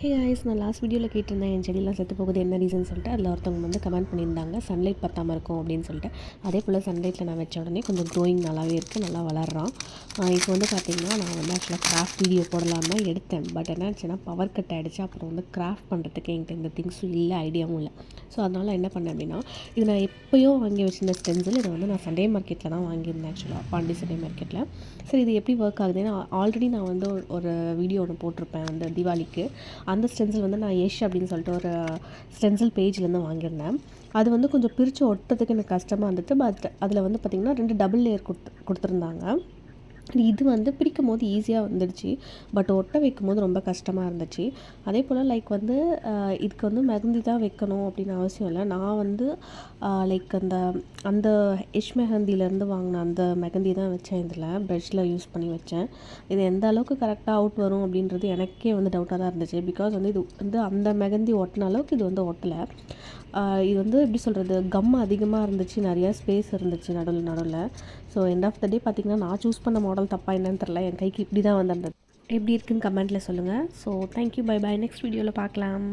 Hey guys, நான் last வீடியோவில் கேட்டிருந்தேன் என் செடியெலாம் செத்து போகுது என்ன ரீசன் சொல்லிட்டு. அதில் ஒருத்தவங்க வந்து கமெண்ட் பண்ணியிருந்தாங்க சன்லைட் பத்தாமல் இருக்கும் அப்படின்னு சொல்லிட்டு. அதே போல் சன்லைட்டில் நான் வச்ச உடனே கொஞ்சம் க்ரோயிங் நல்லாவே இருக்குது, நல்லா வளர்றான். இப்போ வந்து பார்த்திங்கன்னா நான் வந்து ஆக்சுவலாக கிராஃப்ட் வீடியோ போடலாம் தான் எடுத்தேன். பட் என்ன ஆச்சுன்னா பவர் கட் ஆகிடுச்சு. அப்புறம் வந்து கிராஃப்ட் பண்ணுறதுக்கு என்கிட்ட இந்த திங்ஸும் இல்லை, ஐடியாவும் இல்லை. ஸோ அதனால் என்ன பண்ணேன் அப்படின்னா, இது நான் எப்போயோ வாங்கி வச்சிருந்த ஸ்டென்சில். இதை வந்து நான் சண்டே மார்க்கெட்டில் தான் வாங்கியிருந்தேன், ஆக்சுவலாக பாண்டி சண்டே மார்க்கெட்டில். சரி, இது எப்படி ஒர்க் ஆகுதுன்னா, ஆல்ரெடி நான் வந்து ஒரு வீடியோ ஒன்று போட்டிருப்பேன் அந்த தீபாவளிக்கு. அந்த ஸ்டென்சில் வந்து நான் அப்படின்னு சொல்லிட்டு ஒரு ஸ்டென்சில் பேஜ்லேருந்து வாங்கியிருந்தேன். அது வந்து கொஞ்சம் பிரித்து ஒட்டுறதுக்கு எனக்கு கஷ்டமாக இருந்துட்டு. பட் அதில் வந்து பார்த்திங்கன்னா 2 டபுள் லேயர் கொடுத்துருந்தாங்க. இது வந்து பிரிக்கும் போது ஈஸியாக வந்துடுச்சு. பட் ஒட்ட வைக்கும் போது ரொம்ப கஷ்டமாக இருந்துச்சு. அதே போல் லைக் வந்து இதுக்கு வந்து மெஹந்தி தான் வைக்கணும் அப்படின்னு அவசியம் இல்லை. நான் வந்து லைக் அந்த அந்த மெஹந்திலேருந்து வாங்கின அந்த மெஹந்தி தான் வச்சேன். இதில் ப்ரஷ்ஷில் யூஸ் பண்ணி வச்சேன். இது எந்த அளவுக்கு கரெக்டாக அவுட் வரும் அப்படின்றது எனக்கே வந்து டவுட்டாக தான் இருந்துச்சு. பிகாஸ் வந்து இது வந்து அந்த மெஹந்தி ஒட்டின அளவுக்கு இது வந்து ஒட்டலை. இது வந்து எப்படி சொல்கிறது, கம் அதிகமாக இருந்துச்சு, நிறையா ஸ்பேஸ் இருந்துச்சு நடுவில். ஸோ எண்ட் ஆஃப் த டே பார்த்திங்கன்னா நான் சூஸ் பண்ண மாடல் தப்பாக என்னன்னு தெரில. என் கைக்கு இப்படி தான் வந்து அந்த எப்படி இருக்குன்னு கமெண்ட்டில் சொல்லுங்கள். So thank you, bye bye, next வீடியோவில் பார்க்கலாம்.